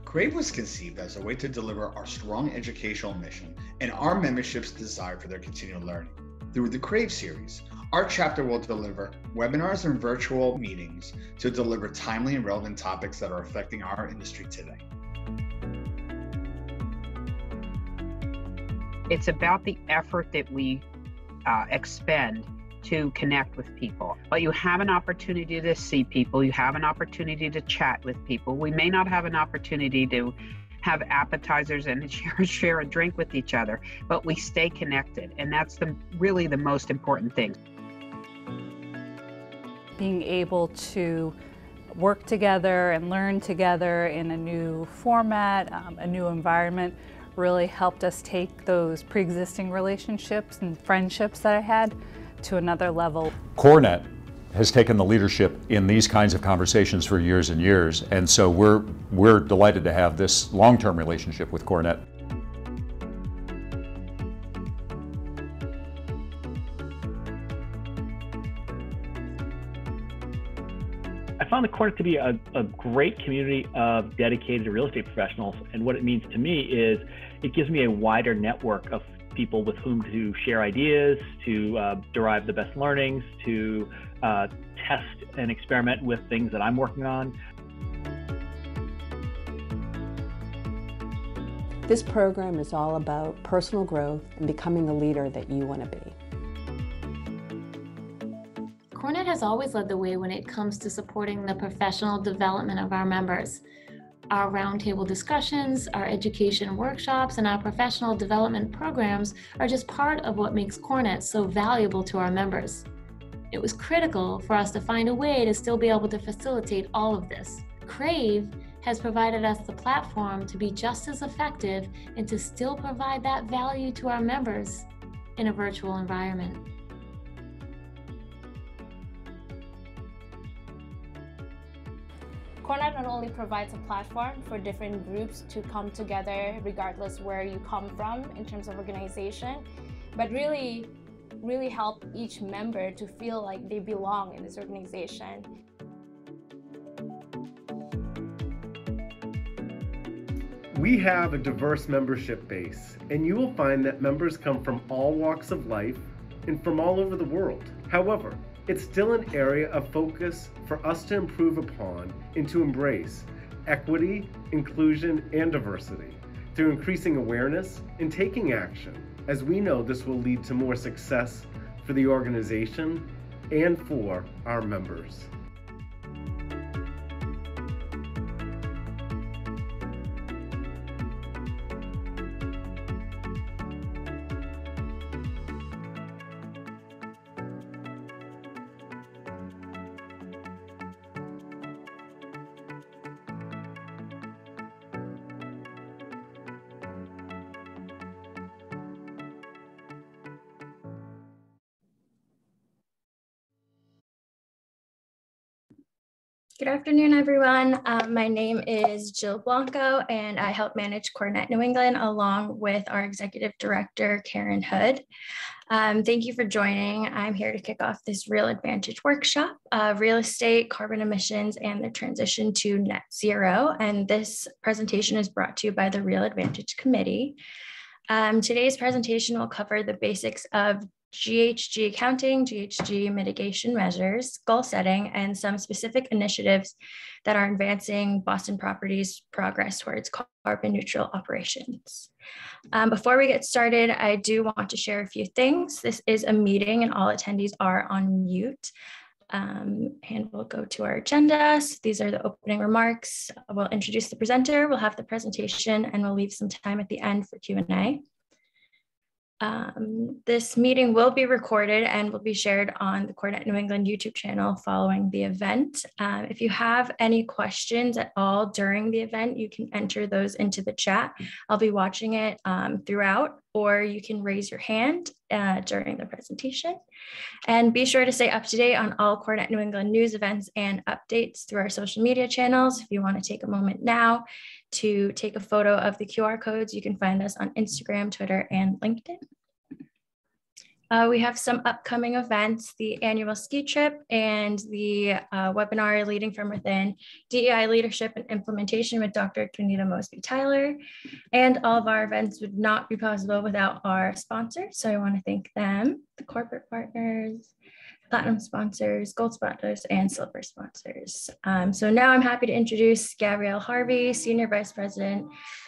Crave was conceived as a way to deliver our strong educational mission and our membership's desire for their continued learning. Through the Crave series, our chapter will deliver webinars and virtual meetings to deliver timely and relevant topics that are affecting our industry today. It's about the effort that we expend to connect with people. But you have an opportunity to see people, you have an opportunity to chat with people. We may not have an opportunity to have appetizers and share a drink with each other, but we stay connected, and that's really the most important thing. Being able to work together and learn together in a new format, a new environment, really helped us take those pre-existing relationships and friendships that I had to another level. CoreNet has taken the leadership in these kinds of conversations for years and years, and so we're delighted to have this long-term relationship with CoreNet. I found the CoreNet to be a great community of dedicated real estate professionals, and what it means to me is it gives me a wider network of people with whom to share ideas, to derive the best learnings, to test and experiment with things that I'm working on. This program is all about personal growth and becoming the leader that you want to be. CoreNet has always led the way when it comes to supporting the professional development of our members. Our roundtable discussions, our education workshops, and our professional development programs are just part of what makes CoreNet so valuable to our members. It was critical for us to find a way to still be able to facilitate all of this. Crave has provided us the platform to be just as effective and to still provide that value to our members in a virtual environment. CoreNet not only provides a platform for different groups to come together regardless where you come from in terms of organization, but really help each member to feel like they belong in this organization. We have a diverse membership base, and you will find that members come from all walks of life and from all over the world. However, it's still an area of focus for us to improve upon and to embrace equity, inclusion, and diversity through increasing awareness and taking action, as we know this will lead to more success for the organization and for our members. Good afternoon, everyone. My name is Jill Blanco, and I help manage CoreNet New England along with our executive director, Karen Hood. Thank you for joining. I'm here to kick off this Real Advantage workshop, real estate, carbon emissions, and the transition to net zero. And this presentation is brought to you by the Real Advantage Committee. Today's presentation will cover the basics of GHG accounting, GHG mitigation measures, goal setting, and some specific initiatives that are advancing Boston Properties' progress towards carbon neutral operations. Before we get started, I do want to share a few things. This is a meeting and all attendees are on mute. And we'll go to our agenda. So these are the opening remarks. We'll introduce the presenter, we'll have the presentation, and we'll leave some time at the end for Q&A. This meeting will be recorded and will be shared on the CoreNet New England YouTube channel following the event. If you have any questions at all during the event, you can enter those into the chat. I'll be watching it throughout, or you can raise your hand during the presentation. And be sure to stay up to date on all CoreNet New England news, events, and updates through our social media channels. If you want to take a moment now to take a photo of the QR codes, you can find us on Instagram, Twitter, and LinkedIn. We have some upcoming events, the annual ski trip and the webinar Leading from Within, DEI Leadership and Implementation with Dr. Kenita Mosby Tyler. And all of our events would not be possible without our sponsors. So I want to thank them, the corporate partners, platinum sponsors, gold sponsors, and silver sponsors. So now I'm happy to introduce Gabrielle Harvey, Senior Vice President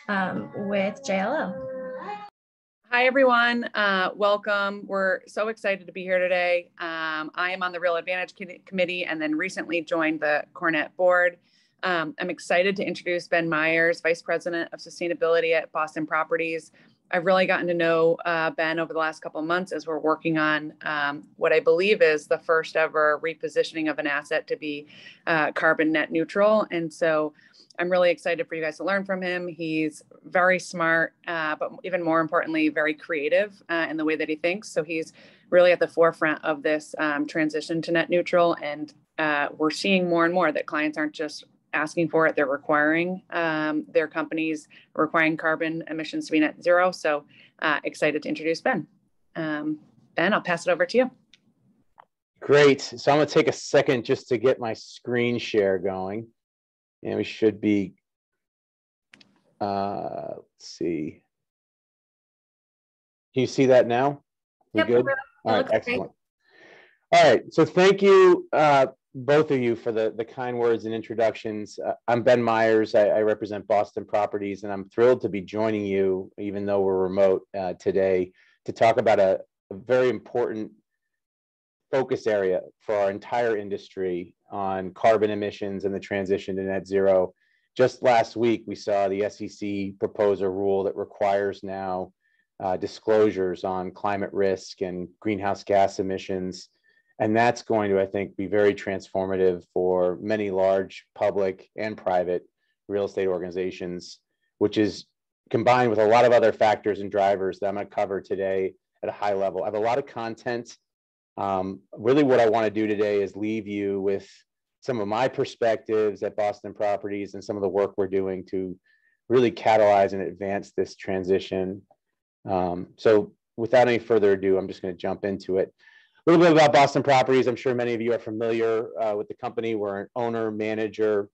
with JLL. Hi, everyone. Welcome. We're so excited to be here today. I am on the Real Advantage Committee and then recently joined the CoreNet board. I'm excited to introduce Ben Myers, Vice President of Sustainability at Boston Properties. I've really gotten to know Ben over the last couple of months as we're working on what I believe is the first ever repositioning of an asset to be carbon net neutral. And so I'm really excited for you guys to learn from him. He's very smart, but even more importantly, very creative in the way that he thinks. So he's really at the forefront of this transition to net neutral. And we're seeing more and more that clients aren't just asking for it, they're requiring their companies requiring carbon emissions to be net zero. So excited to introduce Ben. Ben, I'll pass it over to you. Great. So I'm going to take a second just to get my screen share going. And we should be, let's see. Can you see that now? We good? All right, excellent. All right, so thank you, both of you, for the kind words and introductions. I'm Ben Myers. I represent Boston Properties, and I'm thrilled to be joining you, even though we're remote today, to talk about a very important focus area for our entire industry on carbon emissions and the transition to net zero. Just last week, we saw the SEC propose a rule that requires now disclosures on climate risk and greenhouse gas emissions. And that's going to, I think, be very transformative for many large public and private real estate organizations, which is combined with a lot of other factors and drivers that I'm going to cover today at a high level. I have a lot of content. Really what I want to do today is leave you with some of my perspectives at Boston Properties and some of the work we're doing to really catalyze and advance this transition. So without any further ado, I'm just going to jump into it. A little bit about Boston Properties. I'm sure many of you are familiar with the company. We're an owner, manager,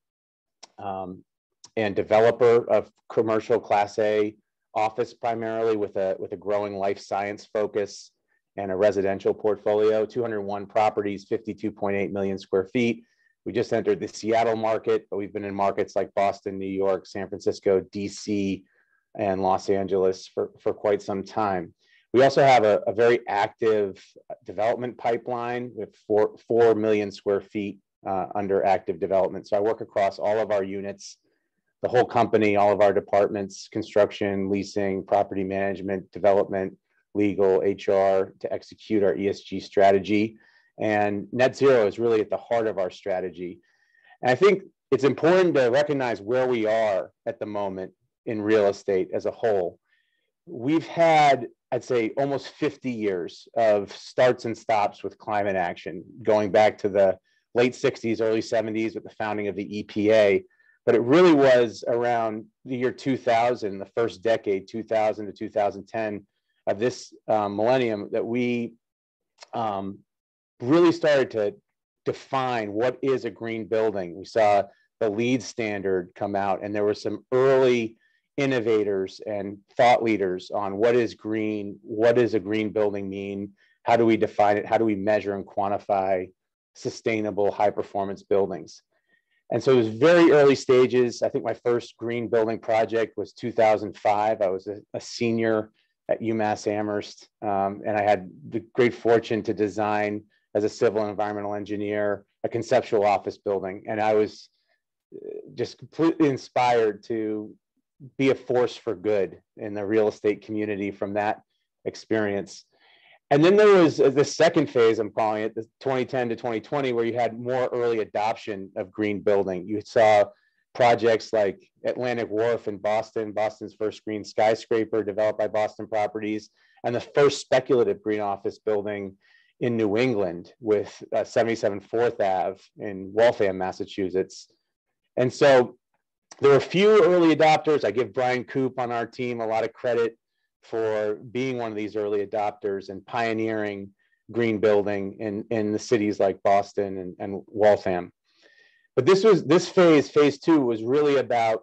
and developer of commercial Class A office, primarily with a growing life science focus and a residential portfolio. 201 properties, 52.8 million square feet. We just entered the Seattle market, but we've been in markets like Boston, New York, San Francisco, DC, and Los Angeles for quite some time. We also have a very active development pipeline with 4 million square feet under active development. So I work across all of our units, the whole company, all of our departments, construction, leasing, property management, development, legal, HR, to execute our ESG strategy. And net zero is really at the heart of our strategy. And I think it's important to recognize where we are at the moment in real estate as a whole. We've had, I'd say, almost 50 years of starts and stops with climate action, going back to the late 60s, early 70s with the founding of the EPA. But it really was around the year 2000, the first decade, 2000 to 2010 of this millennium, that we really started to define what is a green building. We saw the LEED standard come out, and there were some early innovators and thought leaders on what is green, what does a green building mean, how do we define it, how do we measure and quantify sustainable high performance buildings. And so it was very early stages. I think my first green building project was 2005. I was a senior at UMass Amherst, and I had the great fortune to design, as a civil and environmental engineer, a conceptual office building. And I was just completely inspired to be a force for good in the real estate community from that experience. And then there was the second phase, I'm calling it, the 2010 to 2020, where you had more early adoption of green building. You saw projects like Atlantic Wharf in Boston, Boston's first green skyscraper developed by Boston Properties, and the first speculative green office building in New England with 77 4th Ave in Waltham, Massachusetts. And so there were a few early adopters. I give Brian Coop on our team a lot of credit for being one of these early adopters and pioneering green building in the cities like Boston and Waltham. But this phase two, was really about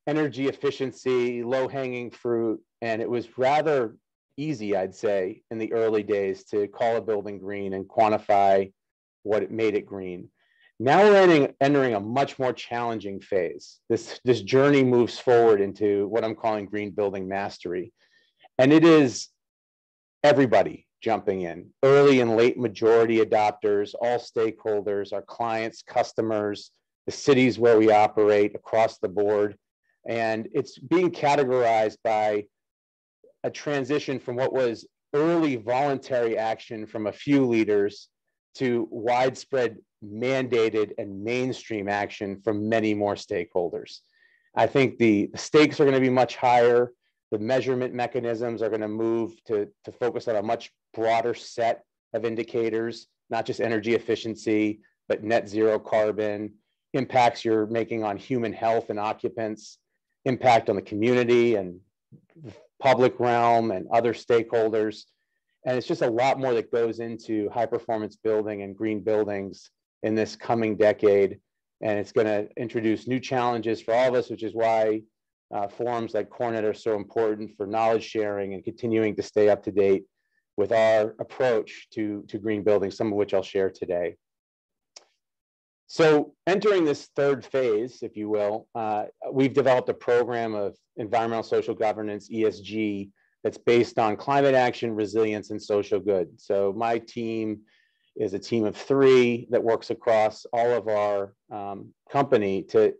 energy efficiency, low-hanging fruit, and it was rather easy, I'd say, in the early days to call a building green and quantify what made it green. Now we're entering a much more challenging phase. This journey moves forward into what I'm calling green building mastery. And it is everybody jumping in, early and late majority adopters, all stakeholders, our clients, customers, the cities where we operate across the board. And it's being categorized by a transition from what was early voluntary action from a few leaders to widespread mandated and mainstream action from many more stakeholders. I think the stakes are going to be much higher. The measurement mechanisms are going to move to focus on a much broader set of indicators, not just energy efficiency, but net zero carbon, impacts you're making on human health and occupants, impact on the community and the public realm and other stakeholders. And it's just a lot more that goes into high performance building and green buildings in this coming decade. And it's going to introduce new challenges for all of us, which is why forums like CoreNet are so important for knowledge sharing and continuing to stay up to date with our approach to green building, some of which I'll share today. So entering this third phase, if you will, we've developed a program of environmental social governance, ESG, that's based on climate action, resilience, and social good. So my team is a team of 3 that works across all of our company to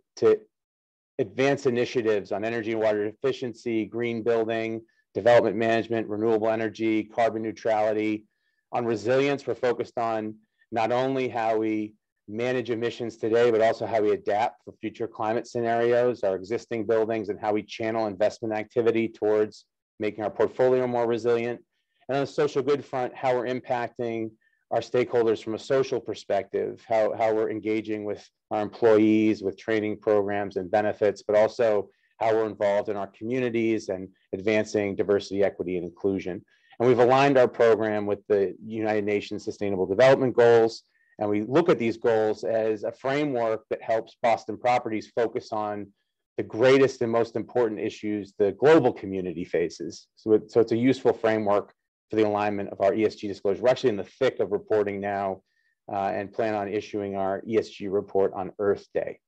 advance initiatives on energy and water efficiency, green building, development management, renewable energy, carbon neutrality. On resilience, we're focused on not only how we manage emissions today, but also how we adapt for future climate scenarios, our existing buildings, and how we channel investment activity towards making our portfolio more resilient. And on the social good front, how we're impacting our stakeholders from a social perspective, how we're engaging with our employees with training programs and benefits, but also how we're involved in our communities and advancing diversity, equity, and inclusion. And we've aligned our program with the United Nations Sustainable Development Goals. And we look at these goals as a framework that helps Boston Properties focus on the greatest and most important issues the global community faces. So it's a useful framework for the alignment of our ESG disclosure. We're actually in the thick of reporting now and plan on issuing our ESG report on Earth Day.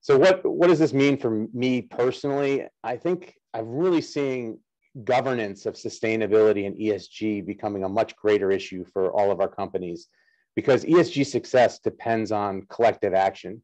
So what does this mean for me personally? I think I'm really seeing governance of sustainability and ESG becoming a much greater issue for all of our companies, because ESG success depends on collective action.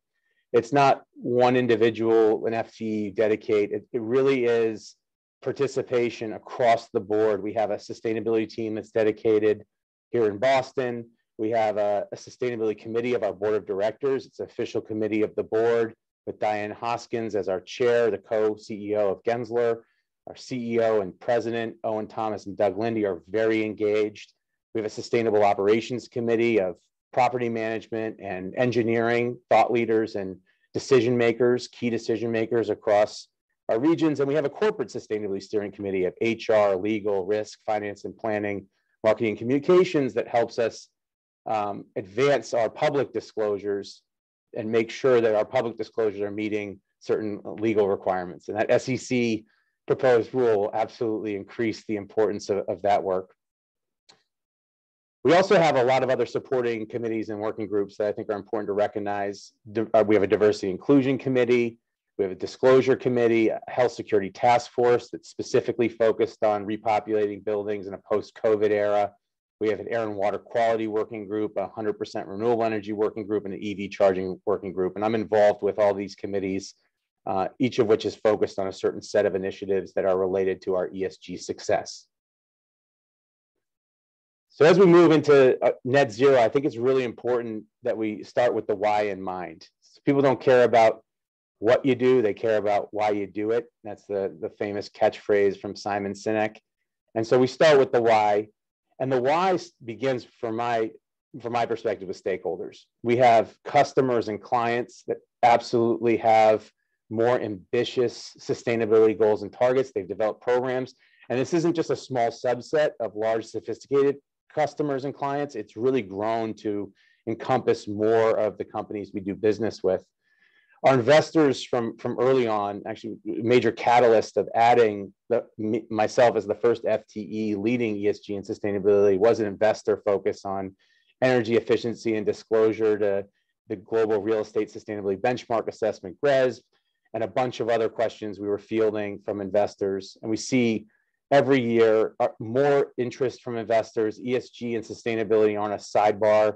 It's not one individual, an FTE dedicate. It really is participation across the board. We have a sustainability team that's dedicated here in Boston. We have a sustainability committee of our board of directors. It's an official committee of the board with Diane Hoskins as our chair, the co-CEO of Gensler. Our CEO and president, Owen Thomas and Doug Lindy, are very engaged. We have a sustainable operations committee of property management and engineering thought leaders and decision makers, key decision makers across our regions. And we have a corporate sustainability steering committee of HR, legal, risk, finance and planning, marketing and communications that helps us advance our public disclosures and make sure that our public disclosures are meeting certain legal requirements. And that SEC proposed rule will absolutely increase the importance of that work. We also have a lot of other supporting committees and working groups that I think are important to recognize. We have a diversity inclusion committee. We have a disclosure committee, a health security task force that's specifically focused on repopulating buildings in a post-COVID era. We have an air and water quality working group, a 100% renewable energy working group, and an EV charging working group. And I'm involved with all these committees, each of which is focused on a certain set of initiatives that are related to our ESG success. So as we move into net zero, I think it's really important that we start with the why in mind. So people don't care about what you do, they care about why you do it. That's the famous catchphrase from Simon Sinek. And so we start with the why. And the why begins, from my perspective, with stakeholders. We have customers and clients that absolutely have more ambitious sustainability goals and targets. They've developed programs. And this isn't just a small subset of large, sophisticated customers and clients. It's really grown to encompass more of the companies we do business with. Our investors from early on, actually a major catalyst of adding myself as the first FTE leading ESG and sustainability was an investor focus on energy efficiency and disclosure to the Global Real Estate Sustainability Benchmark Assessment, GRESB, and a bunch of other questions we were fielding from investors. And we see every year more interest from investors. ESG and sustainability aren't a sidebar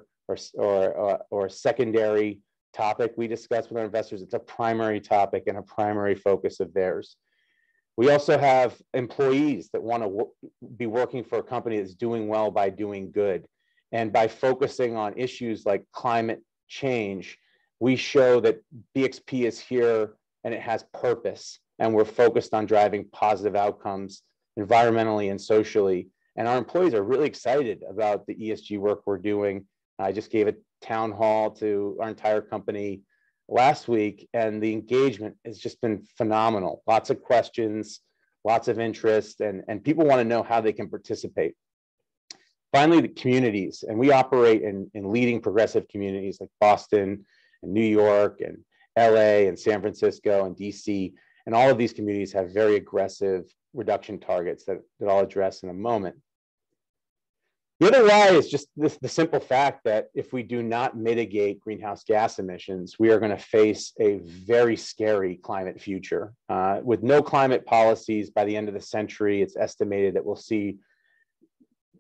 or a secondary topic we discuss with our investors. It's a primary topic and a primary focus of theirs. We also have employees that want to be working for a company that's doing well by doing good. And by focusing on issues like climate change, we show that BXP is here and it has purpose, and we're focused on driving positive outcomes environmentally and socially. And our employees are really excited about the ESG work we're doing. I just gave a town hall to our entire company last week, and the engagement has just been phenomenal. Lots of questions, lots of interest, and people want to know how they can participate. Finally, the communities, and we operate in leading progressive communities like Boston and New York and LA and San Francisco and DC, and all of these communities have very aggressive reduction targets that I'll address in a moment. The other why is just the simple fact that if we do not mitigate greenhouse gas emissions, we are going to face a very scary climate future. With no climate policies by the end of the century, it's estimated that we'll see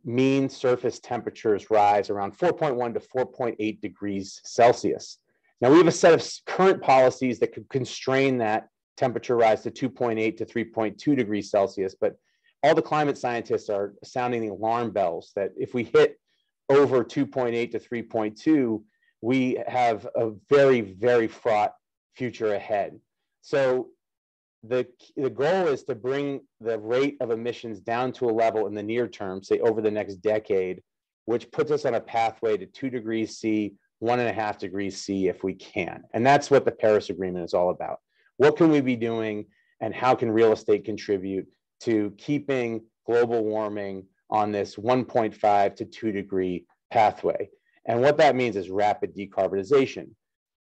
mean surface temperatures rise around 4.1 to 4.8 degrees Celsius. Now, we have a set of current policies that could constrain that temperature rise to 2.8 to 3.2 degrees Celsius, but all the climate scientists are sounding the alarm bells that if we hit over 2.8 to 3.2, we have a very, very fraught future ahead. So the goal is to bring the rate of emissions down to a level in the near term, say over the next decade, which puts us on a pathway to 2 degrees C, 1.5 degrees C if we can. And that's what the Paris Agreement is all about. What can we be doing, and how can real estate contribute to keeping global warming on this 1.5 to 2 degree pathway? And what that means is rapid decarbonization.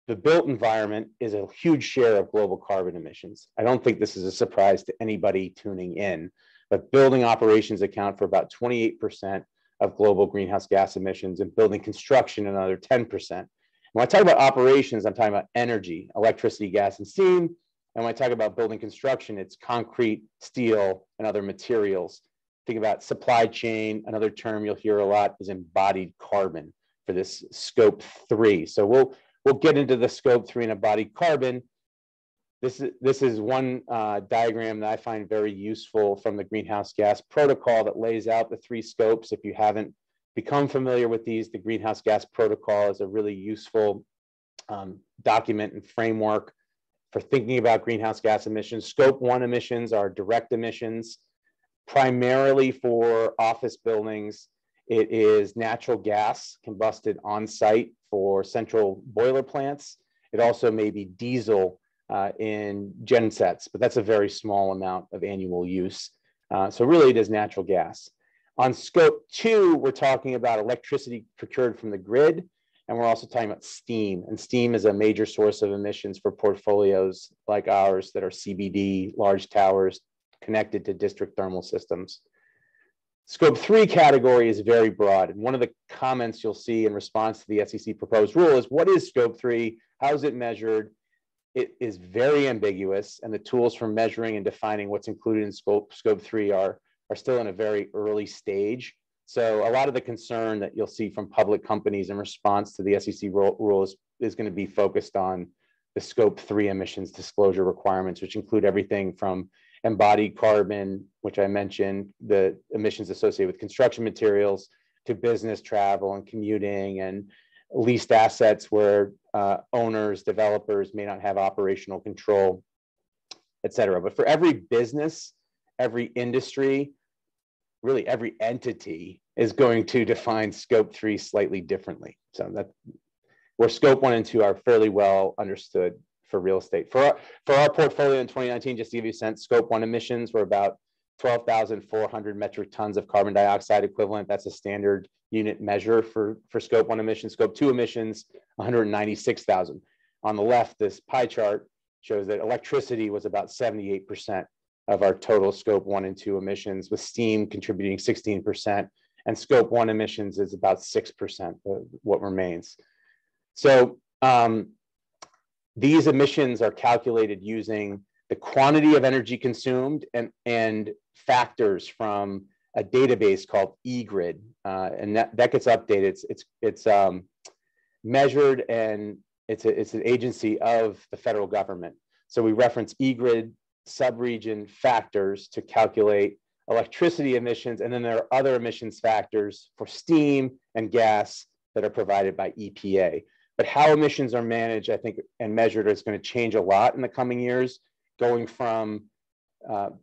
The built environment is a huge share of global carbon emissions. I don't think this is a surprise to anybody tuning in, but building operations account for about 28% of global greenhouse gas emissions, and building construction another 10%. When I talk about operations, I'm talking about energy, electricity, gas, and steam. And when I talk about building construction, it's concrete, steel, and other materials. Think about supply chain. Another term you'll hear a lot is embodied carbon for this scope 3. So we'll get into the scope 3 and embodied carbon. This is one diagram that I find very useful from the Greenhouse Gas Protocol that lays out the 3 scopes. If you haven't become familiar with these, the Greenhouse Gas Protocol is a really useful document and framework for thinking about greenhouse gas emissions. Scope 1 emissions are direct emissions, primarily for office buildings. It is natural gas combusted on site for central boiler plants. It also may be diesel in gensets, but that's a very small amount of annual use. So really it is natural gas. On scope 2, we're talking about electricity procured from the grid, and we're also talking about steam. And steam is a major source of emissions for portfolios like ours that are CBD, large towers connected to district thermal systems. Scope 3 category is very broad. And one of the comments you'll see in response to the SEC proposed rule is, what is scope 3? How is it measured? It is very ambiguous, and the tools for measuring and defining what's included in scope 3 are still in a very early stage. So a lot of the concern that you'll see from public companies in response to the SEC rule is going to be focused on the scope 3 emissions disclosure requirements, which include everything from embodied carbon, which I mentioned, the emissions associated with construction materials, to business travel and commuting, and leased assets where owners, developers may not have operational control, et cetera. But for every business, every industry, really every entity is going to define scope 3 slightly differently. So that where scope 1 and 2 are fairly well understood real estate. For our portfolio in 2019, just to give you a sense, Scope 1 emissions were about 12,400 metric tons of carbon dioxide equivalent. That's a standard unit measure for Scope 1 emissions. Scope 2 emissions, 196,000. On the left, this pie chart shows that electricity was about 78% of our total Scope 1 and 2 emissions, with steam contributing 16%, and Scope 1 emissions is about 6% of what remains. So these emissions are calculated using the quantity of energy consumed and factors from a database called eGrid, and that gets updated. It's measured, and it's an agency of the federal government. So we reference eGrid subregion factors to calculate electricity emissions, and then there are other emissions factors for steam and gas that are provided by EPA. But how emissions are managed, I think, and measured is going to change a lot in the coming years, going from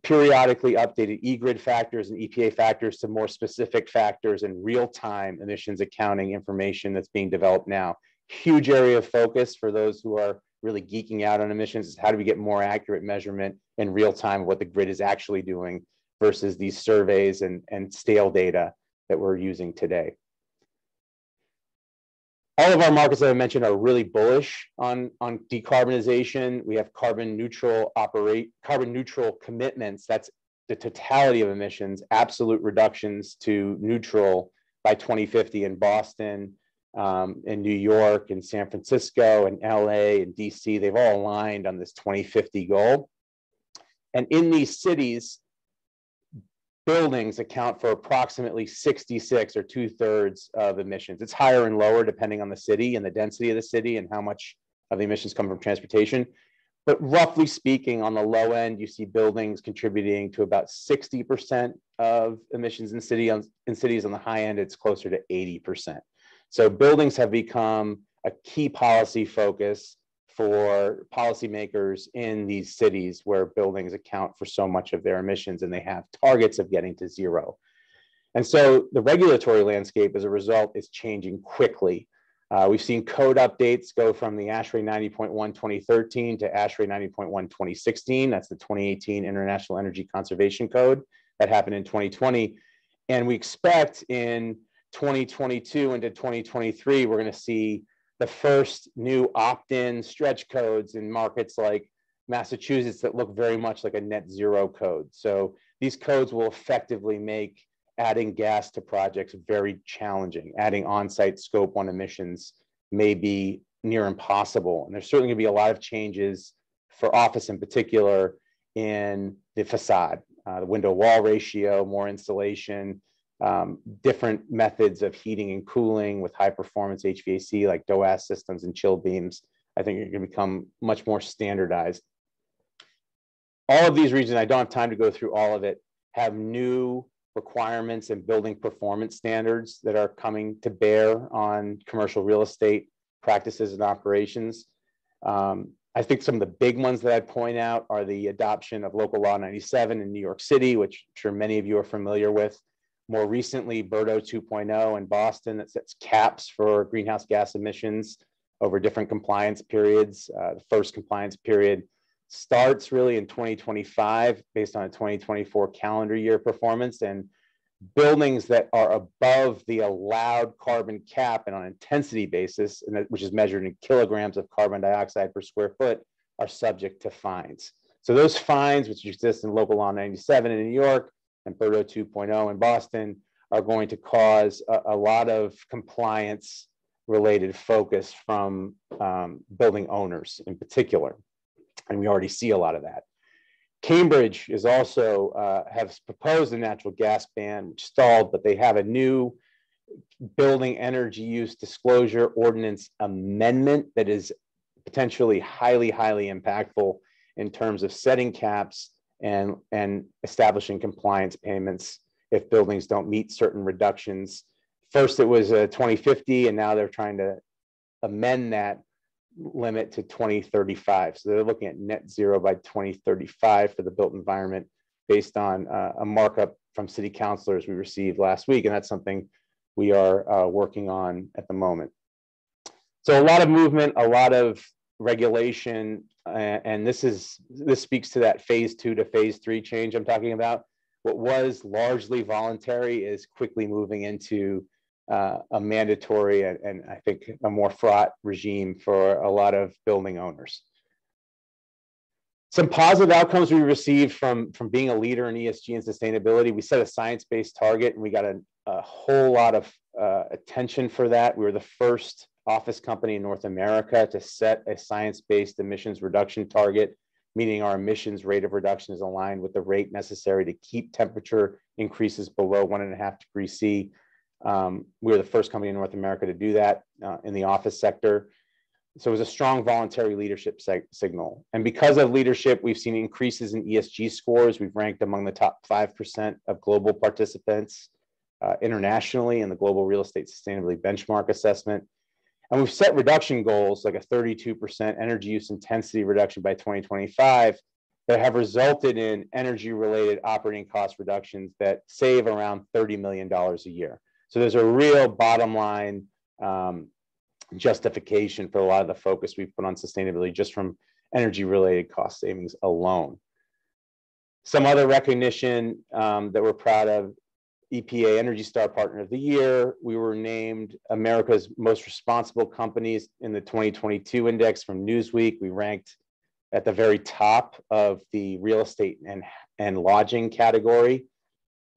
periodically updated eGrid factors and EPA factors to more specific factors and real-time emissions accounting information that's being developed now. Huge area of focus for those who are really geeking out on emissions is how do we get more accurate measurement in real time of what the grid is actually doing versus these surveys and stale data that we're using today. All of our markets that I mentioned are really bullish on decarbonization. We have carbon neutral commitments. That's the totality of emissions, absolute reductions to neutral by 2050 in Boston, in New York, and San Francisco, and LA, and DC. They've all aligned on this 2050 goal. And in these cities, buildings account for approximately 66 or 2/3 of emissions. It's higher and lower depending on the city and the density of the city and how much of the emissions come from transportation. But roughly speaking, on the low end, you see buildings contributing to about 60% of emissions in cities. On the high end, it's closer to 80%. So buildings have become a key policy focus for policymakers in these cities where buildings account for so much of their emissions, and they have targets of getting to zero. And so the regulatory landscape as a result is changing quickly. We've seen code updates go from the ASHRAE 90.1 2013 to ASHRAE 90.1 2016. That's the 2018 International Energy Conservation Code that happened in 2020. And we expect in 2022 into 2023, we're going to see the first new opt-in stretch codes in markets like Massachusetts that look very much like a net zero code. So these codes will effectively make adding gas to projects very challenging. Adding on-site Scope 1 emissions may be near impossible. And there's certainly going to be a lot of changes for office in particular in the facade, the window-wall ratio, more insulation, different methods of heating and cooling with high performance HVAC like DOAS systems and chill beams. I think are going to become much more standardized. All of these regions, I don't have time to go through all of it, have new requirements and building performance standards that are coming to bear on commercial real estate practices and operations. I think some of the big ones that I'd point out are the adoption of Local Law 97 in New York City, which I'm sure many of you are familiar with. More recently, BERDO 2.0 in Boston that sets caps for greenhouse gas emissions over different compliance periods. The first compliance period starts really in 2025 based on a 2024 calendar year performance, and buildings that are above the allowed carbon cap and on an intensity basis, which is measured in kilograms of carbon dioxide per square foot, are subject to fines. So those fines, which exist in Local Law 97 in New York, and BERDO 2.0 in Boston, are going to cause a lot of compliance related focus from building owners in particular. And we already see a lot of that. Cambridge is also has proposed a natural gas ban, which stalled, but they have a new building energy use disclosure ordinance amendment that is potentially highly impactful in terms of setting caps and establishing compliance payments if buildings don't meet certain reductions. First, it was 2050, and now they're trying to amend that limit to 2035. So they're looking at net zero by 2035 for the built environment based on a markup from city councilors we received last week. And that's something we are working on at the moment. So a lot of movement, a lot of regulation, and this speaks to that phase 2 to phase 3 change I'm talking about. What was largely voluntary is quickly moving into a mandatory and I think a more fraught regime for a lot of building owners. Some positive outcomes we received from being a leader in ESG and sustainability. We set a science-based target and we got a whole lot of attention for that. We were the first office company in North America to set a science-based emissions reduction target, meaning our emissions rate of reduction is aligned with the rate necessary to keep temperature increases below 1.5 degrees C. We were the first company in North America to do that in the office sector. So it was a strong voluntary leadership signal. And because of leadership, we've seen increases in ESG scores. We've ranked among the top 5% of global participants internationally in the Global Real Estate Sustainability Benchmark Assessment. And we've set reduction goals like a 32% energy use intensity reduction by 2025 that have resulted in energy-related operating cost reductions that save around $30 million a year. So there's a real bottom line justification for a lot of the focus we've put on sustainability just from energy-related cost savings alone. Some other recognition that we're proud of: EPA Energy Star Partner of the Year. We were named America's Most Responsible Companies in the 2022 index from Newsweek. We ranked at the very top of the real estate and lodging category.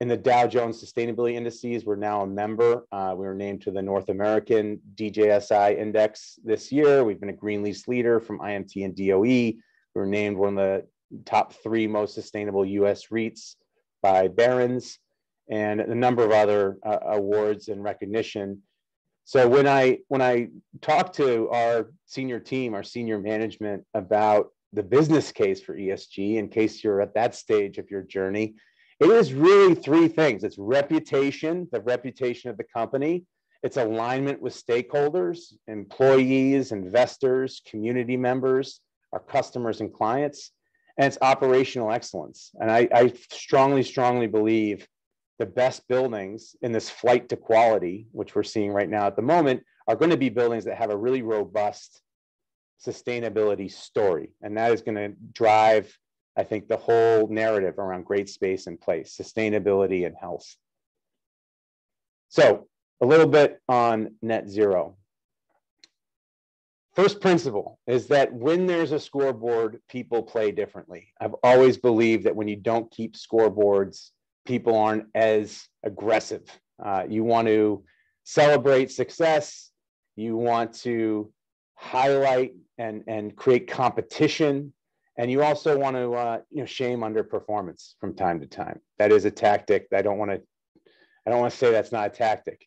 In the Dow Jones Sustainability Indices, we're now a member. We were named to the North American DJSI Index this year. We've been a Green Lease Leader from IMT and DOE. We were named one of the top 3 most sustainable US REITs by Barron's, and a number of other awards and recognition. So when I talk to our senior team, our senior management about the business case for ESG, in case you're at that stage of your journey, it is really 3 things. It's reputation, the reputation of the company. It's alignment with stakeholders, employees, investors, community members, our customers and clients, and it's operational excellence. And I strongly, strongly believe the best buildings in this flight to quality, which we're seeing right now at the moment, are going to be buildings that have a really robust sustainability story. And that is going to drive, I think, the whole narrative around great space and place, sustainability and health. So a little bit on net zero. First principle is that when there's a scoreboard, people play differently. I've always believed that when you don't keep scoreboards, people aren't as aggressive. You want to celebrate success. You want to highlight and create competition. And you also want to shame underperformance from time to time. That is a tactic. I don't want to say that's not a tactic.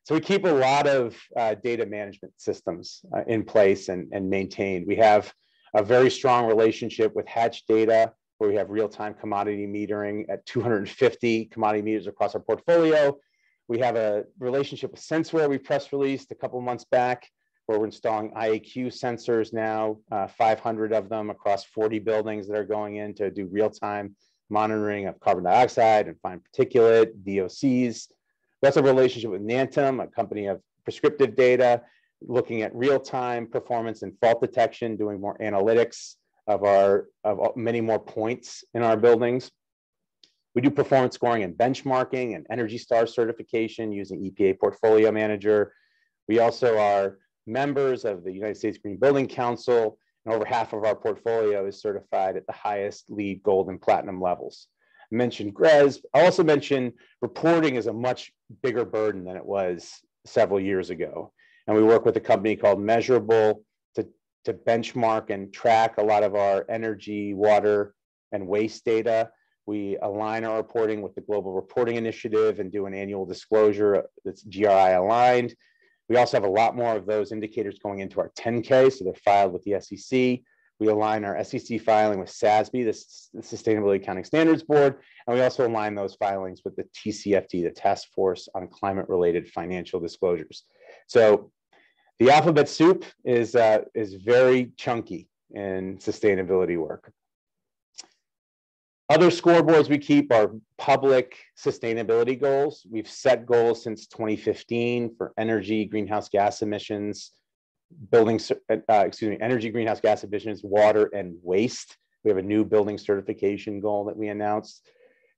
So we keep a lot of data management systems in place and maintained. We have a very strong relationship with Hatch Data, where we have real-time commodity metering at 250 commodity meters across our portfolio. We have a relationship with Senseware we press released a couple of months back, where we're installing IAQ sensors now, 500 of them across 40 buildings that are going in to do real-time monitoring of carbon dioxide and fine particulate, VOCs. We also have a relationship with Nantum, a company of prescriptive data, looking at real-time performance and fault detection, doing more analytics of many more points in our buildings. We do performance scoring and benchmarking and Energy Star certification using EPA Portfolio Manager. We also are members of the United States Green Building Council, and over half of our portfolio is certified at the highest LEED Gold and Platinum levels. I mentioned GRESB. I also mentioned reporting is a much bigger burden than it was several years ago. And we work with a company called Measurable to benchmark and track a lot of our energy, water, and waste data. We align our reporting with the Global Reporting Initiative and do an annual disclosure that's GRI aligned. We also have a lot more of those indicators going into our 10K, so they're filed with the SEC. We align our SEC filing with SASB, the Sustainability Accounting Standards Board, and we also align those filings with the TCFD, the Task Force on Climate-Related Financial Disclosures. So the alphabet soup is very chunky in sustainability work. Other scoreboards we keep are public sustainability goals. We've set goals since 2015 for energy, greenhouse gas emissions, energy greenhouse gas emissions, water, and waste. We have a new building certification goal that we announced.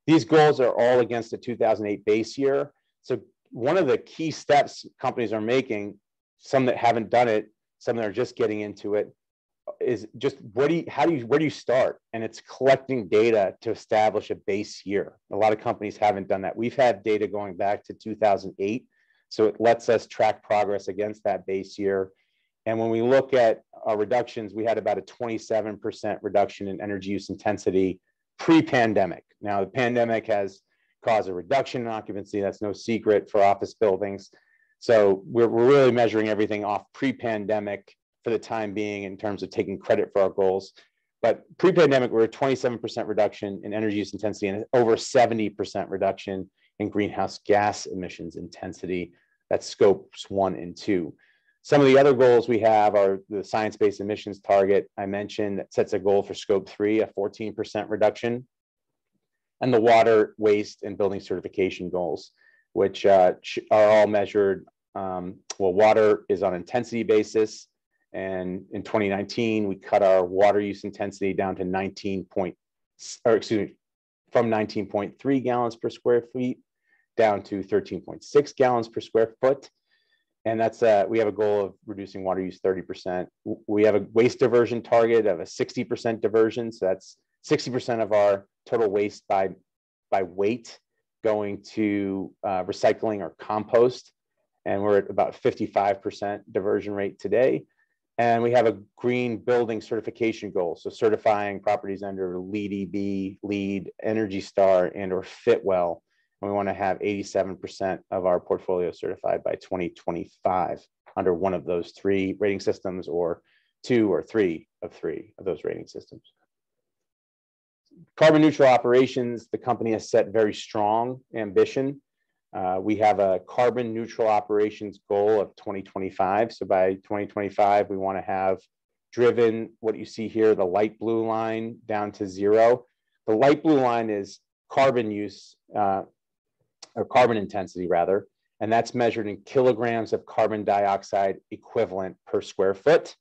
These goals are all against the 2008 base year. So one of the key steps companies are making, some that haven't done it, some that are just getting into it, is just where do you start? And it's collecting data to establish a base year. A lot of companies haven't done that. We've had data going back to 2008, so it lets us track progress against that base year. And when we look at our reductions, we had about a 27% reduction in energy use intensity pre-pandemic. Now, the pandemic has caused a reduction in occupancy. That's no secret for office buildings. So we're really measuring everything off pre-pandemic for the time being in terms of taking credit for our goals. But pre-pandemic, we're a 27% reduction in energy use intensity and over 70% reduction in greenhouse gas emissions intensity. That's scopes 1 and 2. Some of the other goals we have are the science-based emissions target I mentioned that sets a goal for scope 3, a 14% reduction, and the water, waste, and building certification goals, which are all measured. Water is on intensity basis. And in 2019, we cut our water use intensity down to from 19.3 gallons per square feet down to 13.6 gallons per square foot. And that's we have a goal of reducing water use 30%. We have a waste diversion target of a 60% diversion. So that's 60% of our total waste by weight going to recycling or compost. And we're at about 55% diversion rate today. And we have a green building certification goal. So certifying properties under LEED EB, LEED, Energy Star, and or Fitwell. And we want to have 87% of our portfolio certified by 2025 under one of those 3 rating systems, or 2 or 3 of those rating systems. Carbon neutral operations, the company has set very strong ambition. We have a carbon neutral operations goal of 2025. So by 2025, we want to have driven what you see here, the light blue line, down to 0. The light blue line is carbon use, or carbon intensity rather, and that's measured in kilograms of carbon dioxide equivalent per square foot.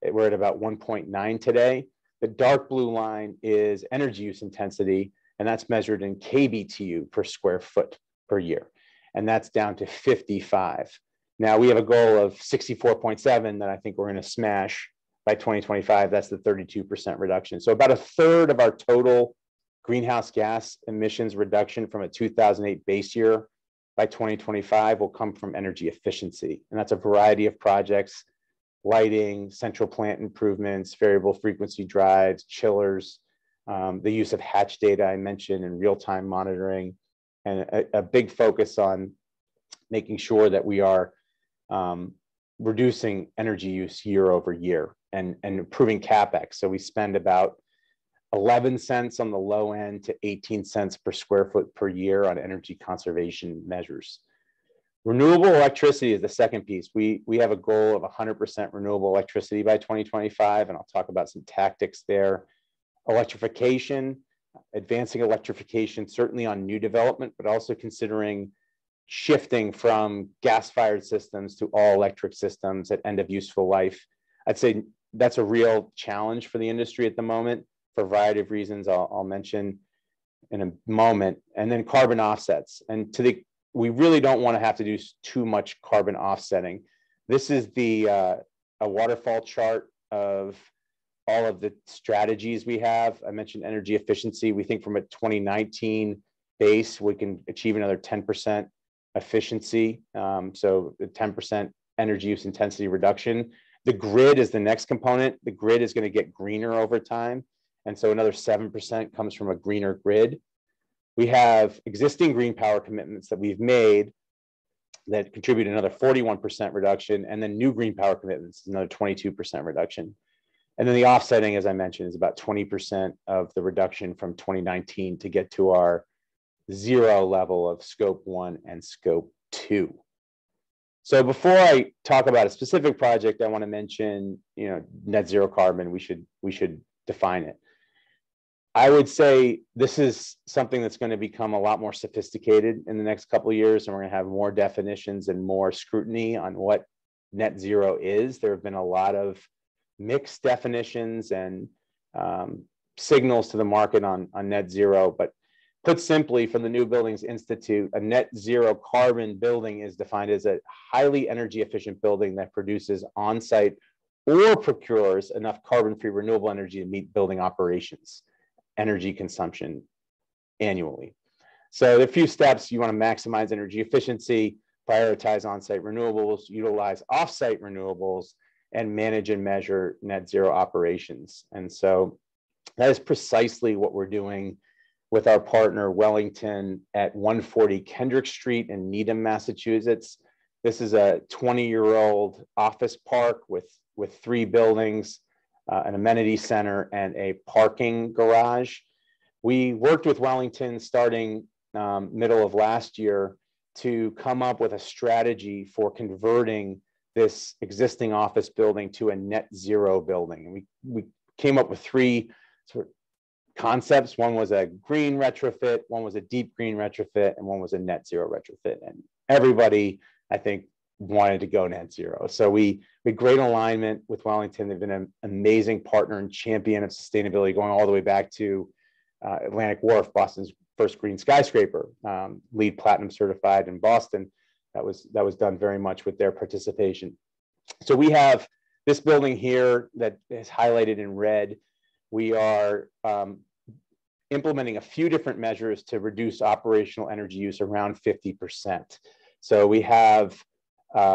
We're at about 1.9 today. The dark blue line is energy use intensity, and that's measured in kBTU per square foot per year. And that's down to 55. Now we have a goal of 64.7 that I think we're going to smash by 2025. That's the 32% reduction. So about a third of our total greenhouse gas emissions reduction from a 2008 base year by 2025 will come from energy efficiency. And that's a variety of projects: lighting, central plant improvements, variable frequency drives, chillers, the use of hatch data I mentioned, and real-time monitoring, and a big focus on making sure that we are reducing energy use year over year and improving CapEx. So we spend about 11 cents on the low end to 18 cents per square foot per year on energy conservation measures. Renewable electricity is the second piece. We have a goal of 100% renewable electricity by 2025, and I'll talk about some tactics there. Electrification, advancing electrification, certainly on new development, but also considering shifting from gas-fired systems to all electric systems at end of useful life. I'd say that's a real challenge for the industry at the moment for a variety of reasons I'll mention in a moment. And then carbon offsets. And we really don't want to have to do too much carbon offsetting. This is a waterfall chart of all of the strategies we have. I mentioned energy efficiency. We think from a 2019 base, we can achieve another 10% efficiency. So the 10% energy use intensity reduction. The grid is the next component. The grid is going to get greener over time. And so another 7% comes from a greener grid. We have existing green power commitments that we've made that contribute another 41% reduction, and then new green power commitments, another 22% reduction. And then the offsetting, as I mentioned, is about 20% of the reduction from 2019 to get to our 0 level of scope 1 and scope 2. So before I talk about a specific project, I want to mention, net zero carbon. We should define it. I would say this is something that's going to become a lot more sophisticated in the next couple of years, and we're going to have more definitions and more scrutiny on what net zero is. There have been a lot of mixed definitions and signals to the market on net zero, but put simply, from the New Buildings Institute, a net zero carbon building is defined as a highly energy efficient building that produces on-site or procures enough carbon-free renewable energy to meet building operations, energy consumption annually. So there are a few steps. You want to maximize energy efficiency, prioritize on-site renewables, utilize off-site renewables, and manage and measure net zero operations. And so that is precisely what we're doing with our partner Wellington at 140 Kendrick Street in Needham, Massachusetts. This is a 20-year-old office park with 3 buildings, an amenity center, and a parking garage. We worked with Wellington starting middle of last year to come up with a strategy for converting this existing office building to a net zero building. And we came up with 3 sort of concepts. One was a green retrofit, one was a deep green retrofit, and one was a net zero retrofit. And everybody, I think, wanted to go net zero. So we had great alignment with Wellington. They've been an amazing partner and champion of sustainability, going all the way back to Atlantic Wharf, Boston's first green skyscraper, LEED Platinum certified in Boston. That was done very much with their participation. So we have this building here that is highlighted in red. We are implementing a few different measures to reduce operational energy use around 50%. So we have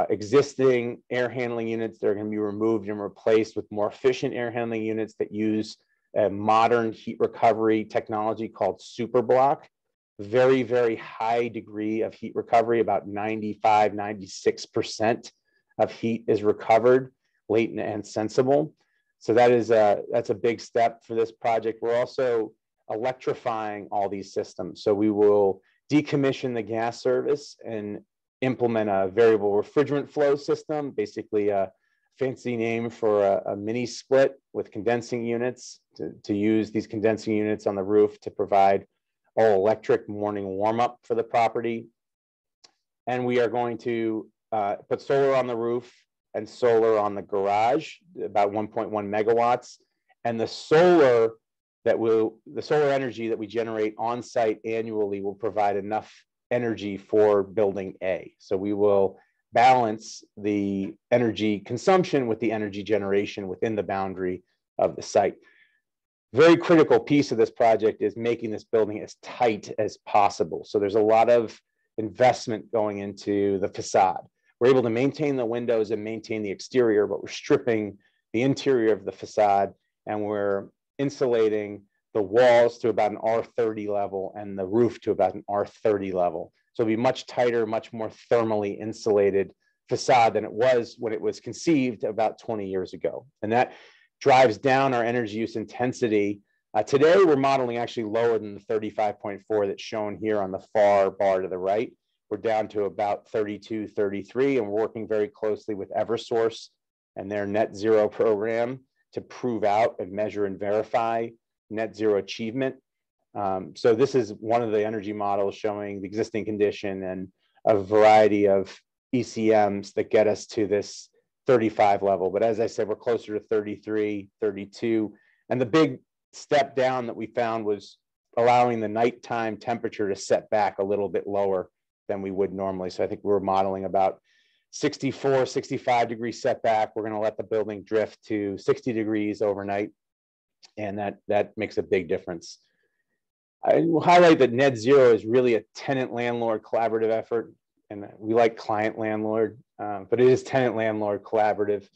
existing air handling units that are going to be removed and replaced with more efficient air handling units that use a modern heat recovery technology called Superblock. Very, very high degree of heat recovery, about 95, 96% of heat is recovered, latent and sensible. So that's a big step for this project. We're also electrifying all these systems. So we will decommission the gas service and implement a variable refrigerant flow system, basically a fancy name for a mini split with condensing units, to use these condensing units on the roof to provide all electric morning warm up for the property. And we are going to put solar on the roof and solar on the garage, about 1.1 megawatts. And the solar energy that we generate on site annually will provide enough energy for building A. So we will balance the energy consumption with the energy generation within the boundary of the site. Very critical piece of this project is making this building as tight as possible. So there's a lot of investment going into the facade. We're able to maintain the windows and maintain the exterior, but we're stripping the interior of the facade, and we're insulating the walls to about an R30 level and the roof to about an R30 level. So it'll be much tighter, much more thermally insulated facade than it was when it was conceived about 20 years ago. And that drives down our energy use intensity. Today, we're modeling actually lower than the 35.4 that's shown here on the far bar to the right. We're down to about 32, 33, and we're working very closely with Eversource and their net zero program to prove out and measure and verify net zero achievement. So this is one of the energy models showing the existing condition and a variety of ECMs that get us to this 35 level. But as I said, we're closer to 33, 32. And the big step down that we found was allowing the nighttime temperature to set back a little bit lower than we would normally. So I think we're modeling about 64, 65 degree setback. We're going to let the building drift to 60 degrees overnight. And that makes a big difference. I will highlight that net zero is really a tenant landlord collaborative effort. And we like client landlord, but it is tenant landlord collaborative.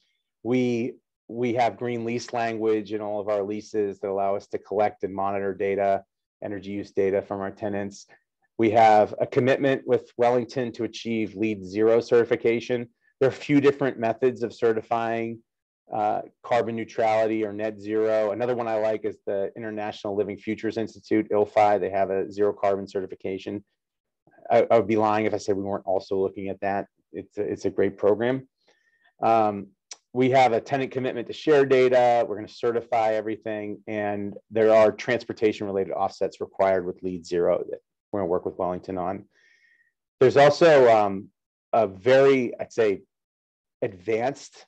We have green lease language in all of our leases that allow us to collect and monitor data, energy use data from our tenants. We have a commitment with Wellington to achieve LEED Zero certification. There are a few different methods of certifying carbon neutrality or net zero. Another one I like is the International Living Futures Institute, ILFI. They have a zero carbon certification. I would be lying if I said we weren't also looking at that. It's a great program. We have a tenant commitment to share data. We're going to certify everything. And there are transportation related offsets required with LEED Zero that we're going to work with Wellington on. There's also a very, I'd say, advanced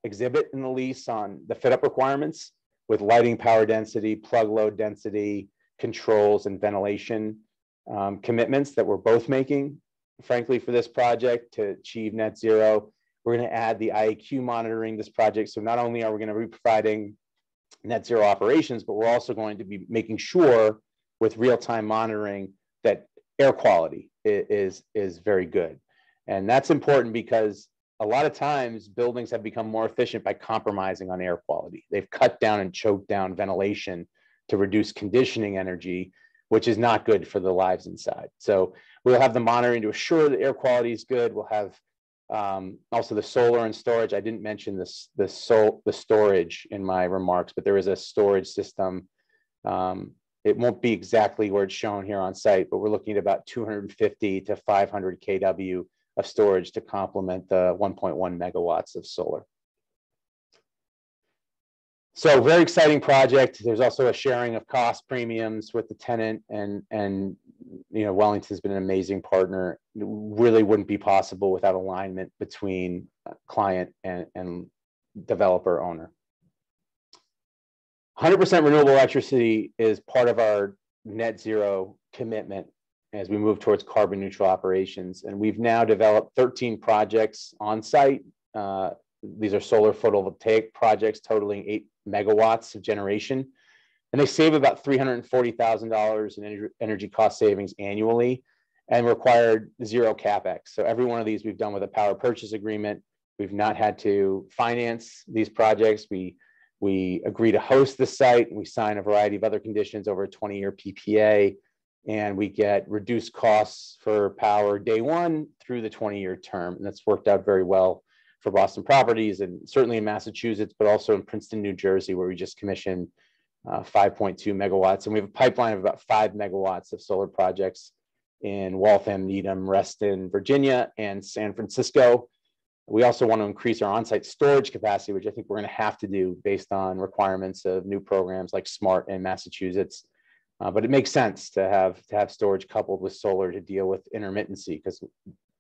exhibit in the lease on the fit up requirements with lighting, power density, plug load density, controls, and ventilation commitments that we're both making, frankly, for this project to achieve net zero. We're going to add the IAQ monitoring this project. So not only are we going to be providing net zero operations, but we're also going to be making sure with real-time monitoring that air quality is very good. And that's important because a lot of times buildings have become more efficient by compromising on air quality. They've cut down and choked down ventilation to reduce conditioning energy, which is not good for the lives inside. So we'll have the monitoring to assure that air quality is good. We'll have also the solar and storage. I didn't mention the storage in my remarks, but there is a storage system. It won't be exactly where it's shown here on site, but we're looking at about 250 to 500 kW of storage to complement the 1.1 megawatts of solar. So very exciting project. There's also a sharing of cost premiums with the tenant, and you know, Wellington's been an amazing partner. It really wouldn't be possible without alignment between client and developer owner. 100% renewable electricity is part of our net zero commitment as we move towards carbon neutral operations. And we've now developed 13 projects on site. These are solar photovoltaic projects totaling 8 megawatts of generation. And they save about $340,000 in energy cost savings annually and required zero CapEx. So every one of these we've done with a power purchase agreement. We've not had to finance these projects. We agree to host the site, and we sign a variety of other conditions over a 20-year PPA, and we get reduced costs for power day one through the 20-year term. And that's worked out very well for Boston Properties, and certainly in Massachusetts, but also in Princeton, New Jersey, where we just commissioned 5.2 megawatts. And we have a pipeline of about 5 megawatts of solar projects in Waltham, Needham, Reston, Virginia, and San Francisco. We also want to increase our on-site storage capacity, which I think we're going to have to do based on requirements of new programs like SMART in Massachusetts. But it makes sense to have storage coupled with solar to deal with intermittency, because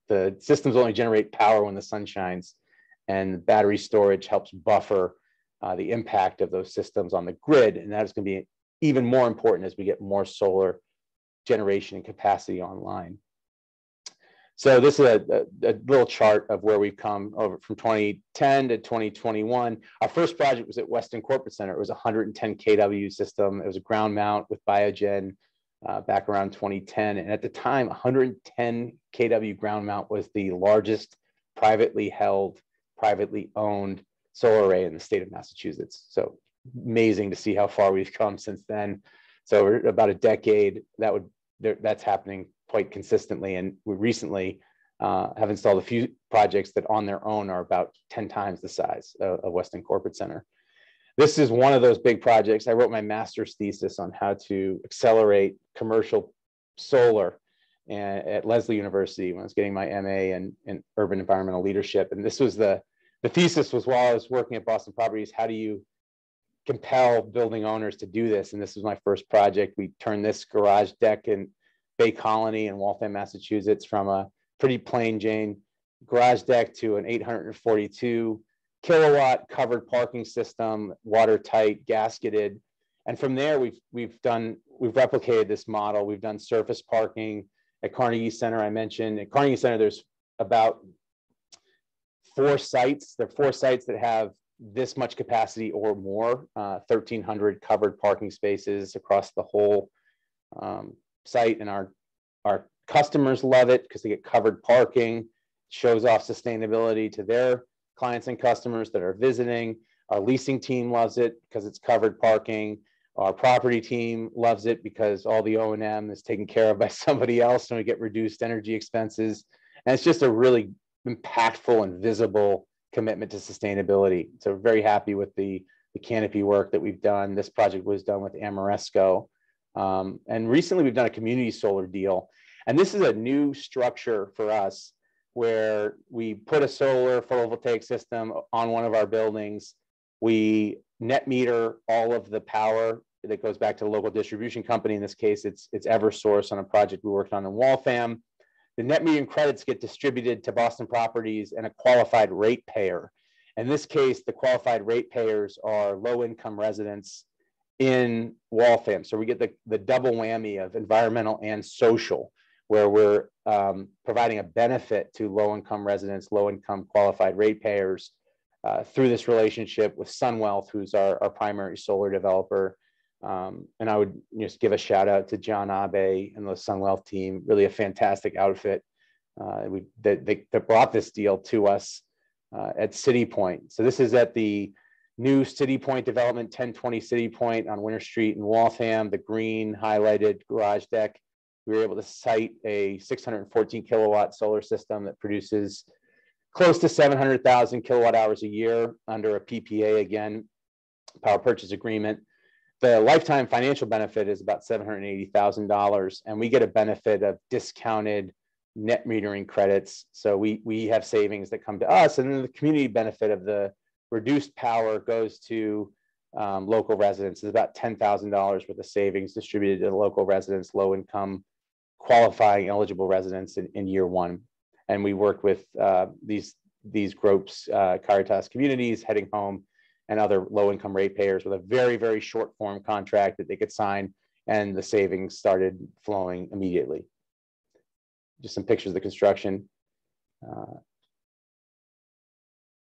the systems only generate power when the sun shines, and battery storage helps buffer the impact of those systems on the grid. And that is going to be even more important as we get more solar generation and capacity online. So this is a little chart of where we've come over from 2010 to 2021. Our first project was at Weston Corporate Center. It was a 110 kW system. It was a ground mount with Biogen back around 2010. And at the time, 110 kW ground mount was the largest privately held, privately owned solar array in the state of Massachusetts. So amazing to see how far we've come since then. So over about a decade, that's happening quite consistently. And we recently have installed a few projects that on their own are about 10 times the size of Weston Corporate Center. This is one of those big projects. I wrote my master's thesis on how to accelerate commercial solar at Lesley University when I was getting my MA in urban environmental leadership. And this was the thesis was while I was working at Boston Properties, how do you compel building owners to do this? And this was my first project. We turned this garage deck in Bay Colony in Waltham, Massachusetts, from a pretty plain Jane garage deck to an 842 kilowatt covered parking system, watertight, gasketed. And from there, we've replicated this model. We've done surface parking at Carnegie Center. I mentioned at Carnegie Center, there's about 4 sites. There are 4 sites that have this much capacity or more, 1,300 covered parking spaces across the whole site. And our customers love it because they get covered parking, shows off sustainability to their clients and customers that are visiting. Our leasing team loves it because it's covered parking. Our property team loves it because all the O&M is taken care of by somebody else and we get reduced energy expenses. And it's just a really impactful and visible commitment to sustainability. So we're very happy with the canopy work that we've done. This project was done with Ameresco. And recently we've done a community solar deal. And this is a new structure for us where we put a solar photovoltaic system on one of our buildings. We net meter all of the power that goes back to the local distribution company. In this case, it's Eversource on a project we worked on in Waltham. the net metering credits get distributed to Boston Properties and a qualified ratepayer. In this case, the qualified ratepayers are low-income residents in Waltham. So we get the double whammy of environmental and social, where we're providing a benefit to low-income residents, low-income qualified ratepayers through this relationship with SunWealth, who's our primary solar developer. And I would just give a shout out to John Abe and the SunWealth team, really a fantastic outfit that brought this deal to us at City Point. So this is at the new City Point development, 1020 City Point on Winter Street in Waltham, the green highlighted garage deck. We were able to site a 614 kilowatt solar system that produces close to 700,000 kilowatt hours a year under a PPA, again, power purchase agreement. The lifetime financial benefit is about $780,000, and we get a benefit of discounted net metering credits. So we have savings that come to us, and then the community benefit of the reduced power goes to local residents. It's about $10,000 worth of savings distributed to the local residents, low income, qualifying eligible residents in year one. And we worked with these groups, Caritas Communities, Heading Home, and other low-income ratepayers with a very, very short form contract that they could sign, and the savings started flowing immediately. Just some pictures of the construction.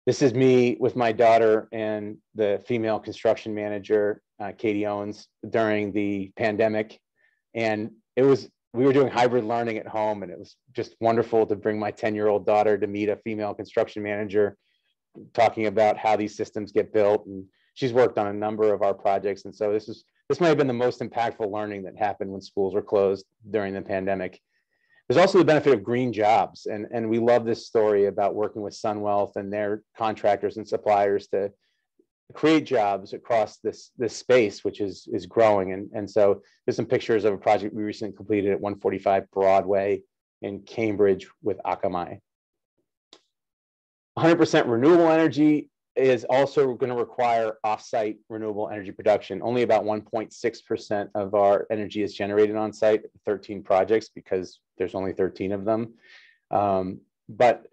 This is me with my daughter and the female construction manager, Katie Owens, during the pandemic. And we were doing hybrid learning at home, and it was just wonderful to bring my 10-year-old daughter to meet a female construction manager, talking about how these systems get built. And she's worked on a number of our projects. And so this might have been the most impactful learning that happened when schools were closed during the pandemic. There's also the benefit of green jobs. And we love this story about working with SunWealth and their contractors and suppliers to create jobs across this space, which is growing. And so there's some pictures of a project we recently completed at 145 Broadway in Cambridge with Akamai. 100% renewable energy is also going to require offsite renewable energy production. Only about 1.6% of our energy is generated on site, 13 projects, because there's only 13 of them. But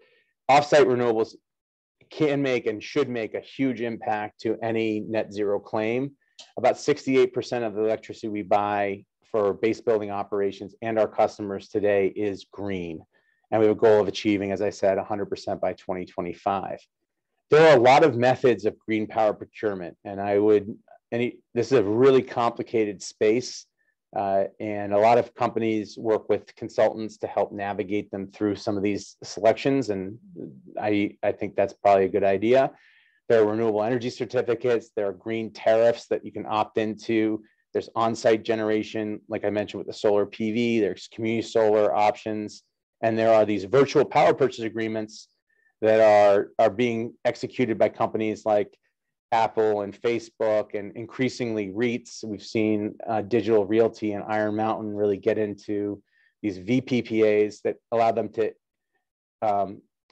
offsite renewables can make and should make a huge impact to any net zero claim. About 68% of the electricity we buy for base building operations and our customers today is green. And we have a goal of achieving, as I said, 100% by 2025. There are a lot of methods of green power procurement, and this is a really complicated space, and a lot of companies work with consultants to help navigate them through some of these selections, and I think that's probably a good idea. There are renewable energy certificates, there are green tariffs that you can opt into, there's on-site generation, like I mentioned with the solar PV, there's community solar options, and there are these virtual power purchase agreements that are being executed by companies like Apple and Facebook, and increasingly REITs. We've seen Digital Realty and Iron Mountain really get into these VPPAs that allow them to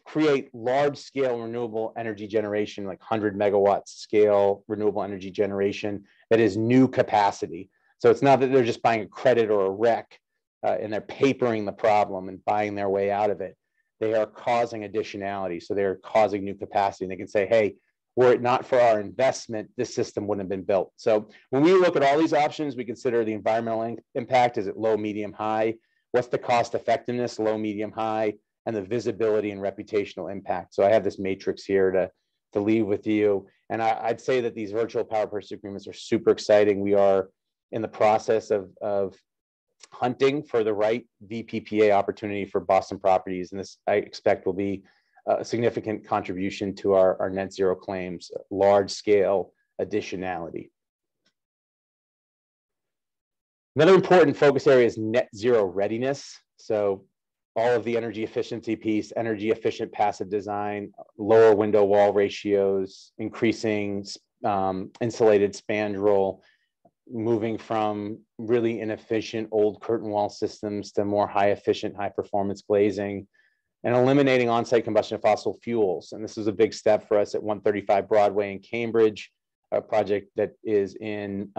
create large-scale renewable energy generation, like 100 megawatts scale renewable energy generation that is new capacity. So it's not that they're just buying a credit or a REC and they're papering the problem and buying their way out of it. They are causing additionality. So they're causing new capacity. And they can say, hey, were it not for our investment, this system wouldn't have been built. So when we look at all these options, we consider the environmental impact. Is it low, medium, high? What's the cost effectiveness, low, medium, high? And the visibility and reputational impact. So I have this matrix here to leave with you. And I'd say that these virtual power purchase agreements are super exciting. We are in the process of hunting for the right VPPA opportunity for Boston Properties. And this, I expect, will be a significant contribution to our net zero claims, large scale additionality. Another important focus area is net zero readiness. So all of the energy efficiency piece, energy efficient passive design, lower window wall ratios, increasing insulated spandrel, moving from really inefficient old curtain wall systems to more high efficient, high performance glazing, and eliminating on-site combustion of fossil fuels. And this is a big step for us at 135 Broadway in Cambridge, a project that is in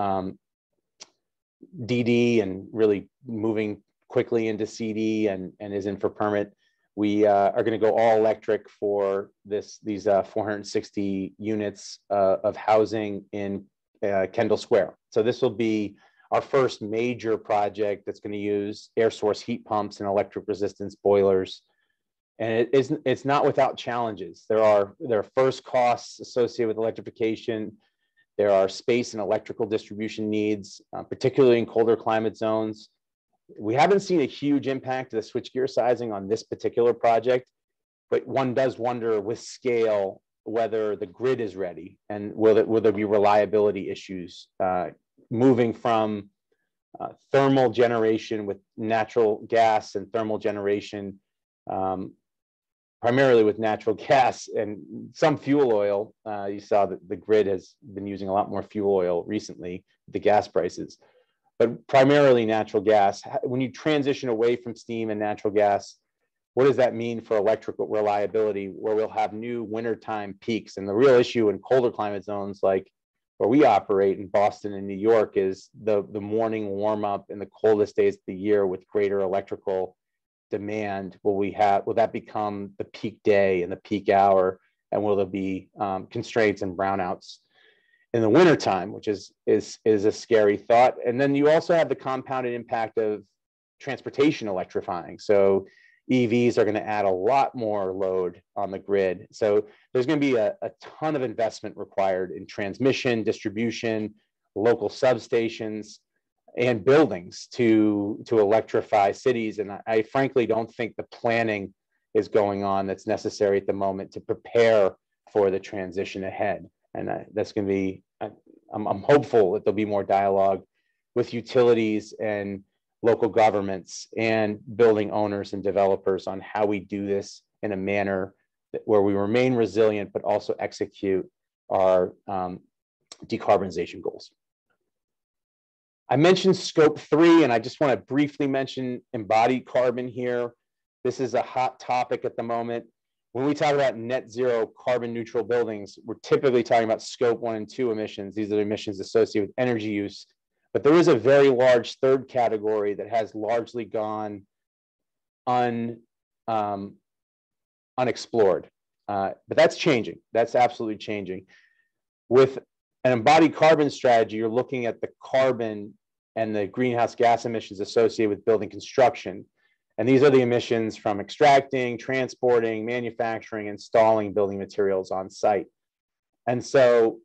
DD and really moving quickly into CD and is in for permit. We are going to go all electric for these 460 units of housing in Kendall Square. So this will be our first major project that's going to use air source heat pumps and electric resistance boilers. And it's not without challenges. There are first costs associated with electrification. There are space and electrical distribution needs, particularly in colder climate zones. We haven't seen a huge impact of the switchgear sizing on this particular project, but one does wonder with scale whether the grid is ready and will there be reliability issues moving from thermal generation with natural gas and thermal generation primarily with natural gas and some fuel oil. You saw that the grid has been using a lot more fuel oil recently, the gas prices, but primarily natural gas. When you transition away from steam and natural gas, what does that mean for electrical reliability, where we'll have new wintertime peaks? And the real issue in colder climate zones like where we operate in Boston and New York is the morning warm up in the coldest days of the year with greater electrical demand. Will that become the peak day and the peak hour? And will there be constraints and brownouts in the wintertime, which is a scary thought? And then you also have the compounded impact of transportation electrifying. So EVs are going to add a lot more load on the grid. So there's going to be a ton of investment required in transmission, distribution, local substations, and buildings to electrify cities. And I frankly don't think the planning is going on that's necessary at the moment to prepare for the transition ahead. And that's going to be, I'm hopeful that there'll be more dialogue with utilities and local governments and building owners and developers on how we do this in a manner where we remain resilient, but also execute our decarbonization goals. I mentioned scope 3, and I just want to briefly mention embodied carbon here. This is a hot topic at the moment. When we talk about net zero carbon neutral buildings, we're typically talking about scope 1 and 2 emissions. These are the emissions associated with energy use. But there is a very large third category that has largely gone unexplored. But that's changing. That's absolutely changing. With an embodied carbon strategy, you're looking at the carbon and the greenhouse gas emissions associated with building construction. And these are the emissions from extracting, transporting, manufacturing, installing building materials on site. And so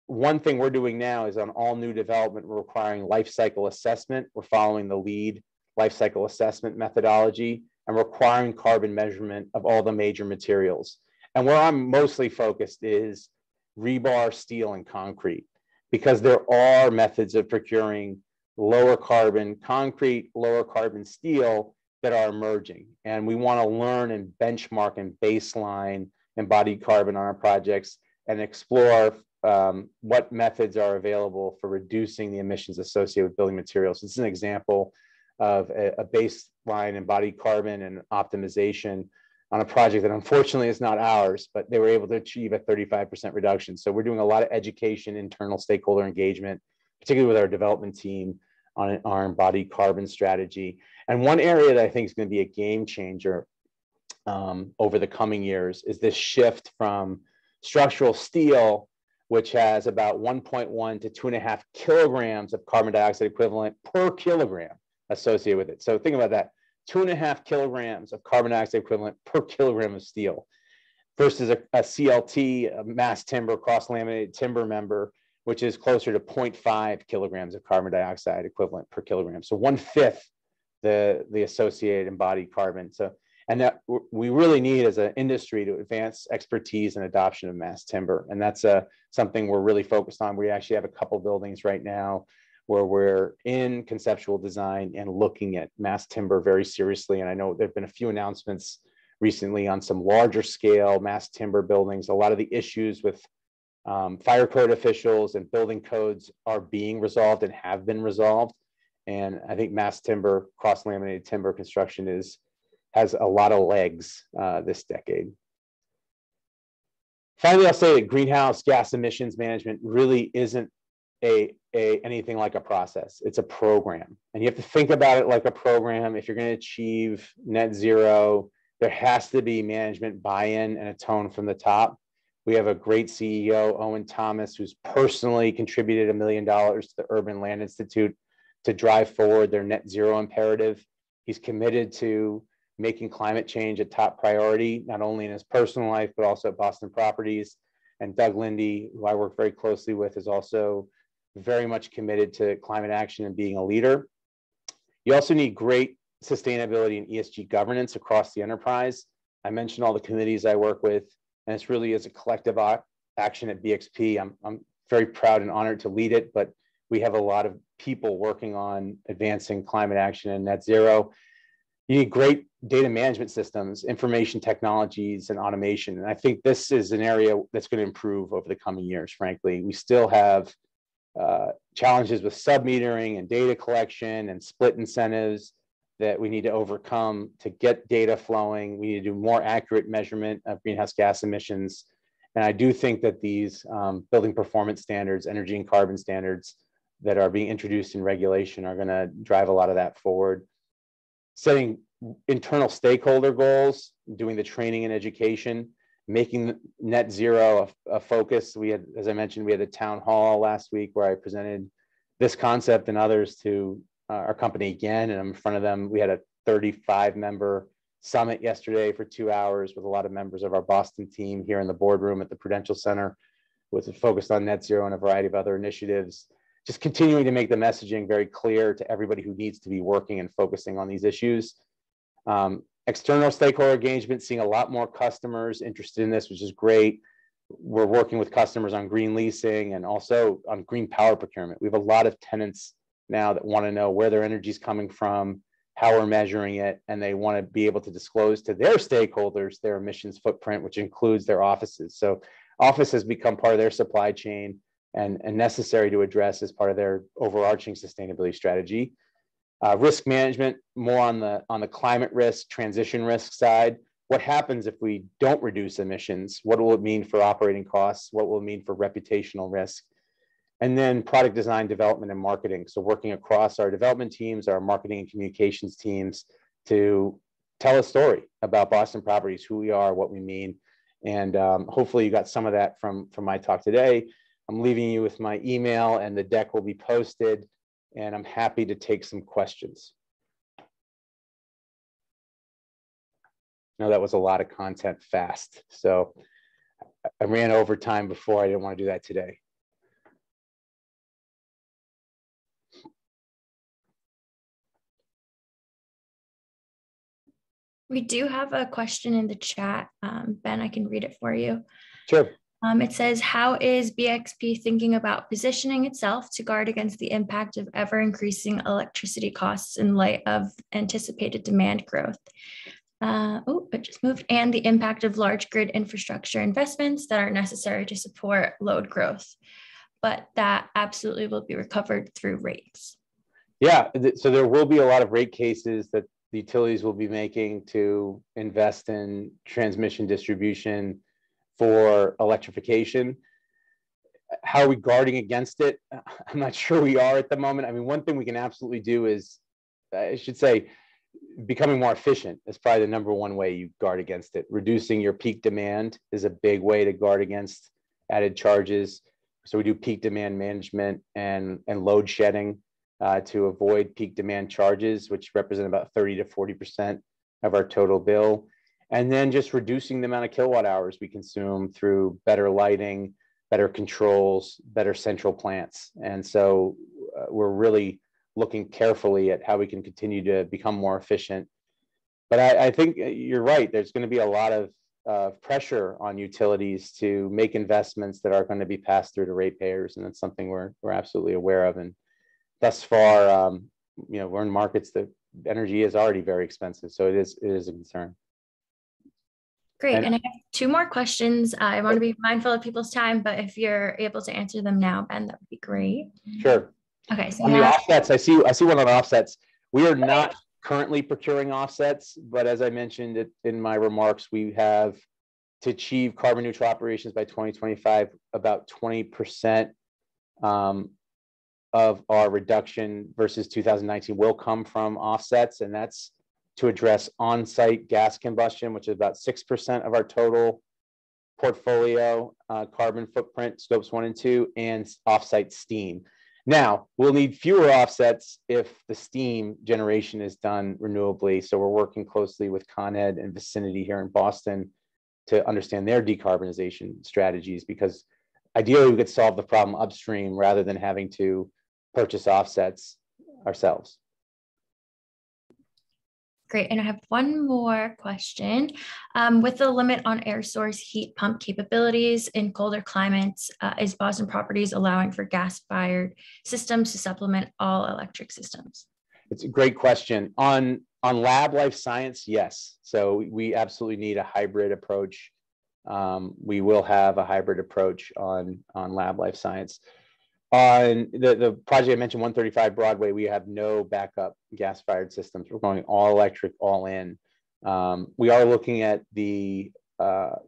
one thing we're doing now is on all new development, we're requiring life cycle assessment. We're following the LEED life cycle assessment methodology and requiring carbon measurement of all the major materials. And where I'm mostly focused is rebar, steel, and concrete, because there are methods of procuring lower carbon concrete, lower carbon steel that are emerging. And we want to learn and benchmark and baseline embodied carbon on our projects and explore what methods are available for reducing the emissions associated with building materials. This is an example of a baseline embodied carbon and optimization on a project that unfortunately is not ours, but they were able to achieve a 35% reduction. So we're doing a lot of education, internal stakeholder engagement, particularly with our development team on our embodied carbon strategy. And one area that I think is going to be a game changer over the coming years is this shift from structural steel, which has about 1.1 to 2.5 kilograms of carbon dioxide equivalent per kilogram associated with it. So think about that, 2.5 kilograms of carbon dioxide equivalent per kilogram of steel versus a CLT, a mass timber, cross-laminated timber member, which is closer to 0.5 kilograms of carbon dioxide equivalent per kilogram. So 1/5 the associated embodied carbon. So, and that we really need as an industry to advance expertise and adoption of mass timber. And that's something we're really focused on. We actually have a couple buildings right now where we're in conceptual design and looking at mass timber very seriously. And I know there've been a few announcements recently on some larger scale mass timber buildings. A lot of the issues with fire code officials and building codes are being resolved and have been resolved. And I think mass timber, cross-laminated timber construction has a lot of legs this decade. Finally, I'll say that greenhouse gas emissions management really isn't a anything like a process. It's a program, and you have to think about it like a program. If you're going to achieve net zero, there has to be management buy-in and a tone from the top. We have a great CEO, Owen Thomas, who's personally contributed $1 million to the Urban Land Institute to drive forward their net zero imperative. He's committed to making climate change a top priority, not only in his personal life, but also at Boston Properties. And Doug Lindy, who I work very closely with, is also very much committed to climate action and being a leader. You also need great sustainability and ESG governance across the enterprise. I mentioned all the committees I work with, and it's really as a collective action at BXP. I'm very proud and honored to lead it, but we have a lot of people working on advancing climate action and net zero. You need great data management systems, information technologies, and automation. And I think this is an area that's going to improve over the coming years, frankly. We still have challenges with sub-metering and data collection and split incentives that we need to overcome to get data flowing. We need to do more accurate measurement of greenhouse gas emissions. And I do think that these building performance standards, energy and carbon standards that are being introduced in regulation are going to drive a lot of that forward. Setting internal stakeholder goals, doing the training and education, making net zero a focus. We had, as I mentioned, we had a town hall last week where I presented this concept and others to our company again, and I'm in front of them. We had a 35-member summit yesterday for 2 hours with a lot of members of our Boston team here in the boardroom at the Prudential Center, with focused on net zero and a variety of other initiatives. Just continuing to make the messaging very clear to everybody who needs to be working and focusing on these issues. External stakeholder engagement, seeing a lot more customers interested in this, which is great. We're working with customers on green leasing and also on green power procurement. We have a lot of tenants now that want to know where their energy is coming from, how we're measuring it, and they want to be able to disclose to their stakeholders their emissions footprint, which includes their offices. So office has become part of their supply chain and necessary to address as part of their overarching sustainability strategy. Risk management, more on the climate risk, transition risk side. What happens if we don't reduce emissions? What will it mean for operating costs? What will it mean for reputational risk? And then product design, development, and marketing. So working across our development teams, our marketing and communications teams to tell a story about Boston Properties, who we are, what we mean. And hopefully you got some of that from my talk today. I'm leaving you with my email, and the deck will be posted, and I'm happy to take some questions. Now that was a lot of content fast. So I ran over time before. I didn't want to do that today. We do have a question in the chat. Ben, I can read it for you. Sure. It says, how is BXP thinking about positioning itself to guard against the impact of ever-increasing electricity costs in light of anticipated demand growth? It just moved. And the impact of large grid infrastructure investments that are necessary to support load growth, but that absolutely will be recovered through rates. Yeah, so there will be a lot of rate cases that the utilities will be making to invest in transmission distribution for electrification. How are we guarding against it? I'm not sure we are at the moment. I mean, one thing we can absolutely do is, I should say, becoming more efficient is probably the number one way you guard against it. Reducing your peak demand is a big way to guard against added charges. So we do peak demand management and load shedding to avoid peak demand charges, which represent about 30 to 40% of our total bill. And then just reducing the amount of kilowatt hours we consume through better lighting, better controls, better central plants. And so we're really looking carefully at how we can continue to become more efficient. But I think you're right. There's going to be a lot of pressure on utilities to make investments that are going to be passed through to ratepayers, and that's something we're absolutely aware of. And thus far, we're in markets that energy is already very expensive, so it is a concern. Great. And I have two more questions. I want to be mindful of people's time, but if you're able to answer them now, Ben, that would be great. Sure. Okay. So on the offsets, I see one on offsets. We are not currently procuring offsets, but as I mentioned in my remarks, we have to achieve carbon neutral operations by 2025, about 20% of our reduction versus 2019 will come from offsets, and that's to address on-site gas combustion, which is about 6% of our total portfolio carbon footprint, scopes 1 and 2, and off-site steam. Now, we'll need fewer offsets if the steam generation is done renewably. So we're working closely with Con Ed and Vicinity here in Boston to understand their decarbonization strategies, because ideally we could solve the problem upstream rather than having to purchase offsets ourselves. Great, and I have one more question. With the limit on air source heat pump capabilities in colder climates, is Boston Properties allowing for gas-fired systems to supplement all electric systems? It's a great question. On lab life science, yes. So we absolutely need a hybrid approach. We will have a hybrid approach on lab life science. On the project I mentioned, 135 Broadway, we have no backup gas-fired systems. We're going all electric, all in. We are looking at the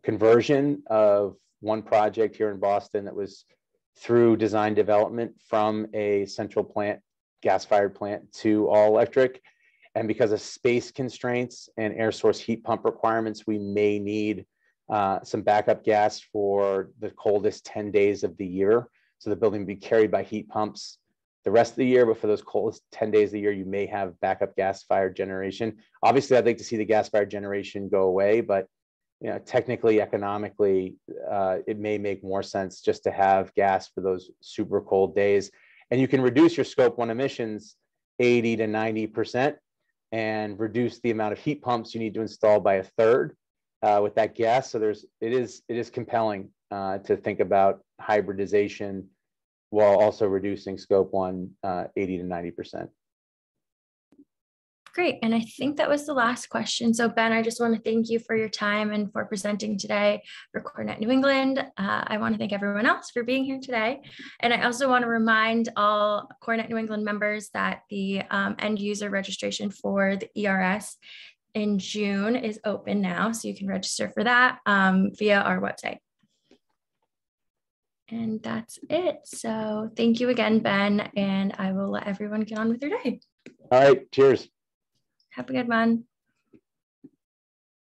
conversion of one project here in Boston that was through design development from a central plant, gas-fired plant, to all electric. And because of space constraints and air source heat pump requirements, we may need some backup gas for the coldest 10 days of the year. So the building will be carried by heat pumps the rest of the year, but for those coldest 10 days of the year, you may have backup gas-fired generation. Obviously, I'd like to see the gas-fired generation go away, but technically, economically, it may make more sense just to have gas for those super cold days. And you can reduce your Scope 1 emissions 80 to 90% and reduce the amount of heat pumps you need to install by a third with that gas. So it is compelling to think about hybridization while also reducing Scope 1 80 to 90%. Great, and I think that was the last question. So Ben, I just want to thank you for your time and for presenting today for CoreNet New England. I want to thank everyone else for being here today. And I also want to remind all CoreNet New England members that the end user registration for the ERS in June is open now. So you can register for that via our website. And that's it. So thank you again, Ben, and I will let everyone get on with their day. All right, cheers. Have a good one.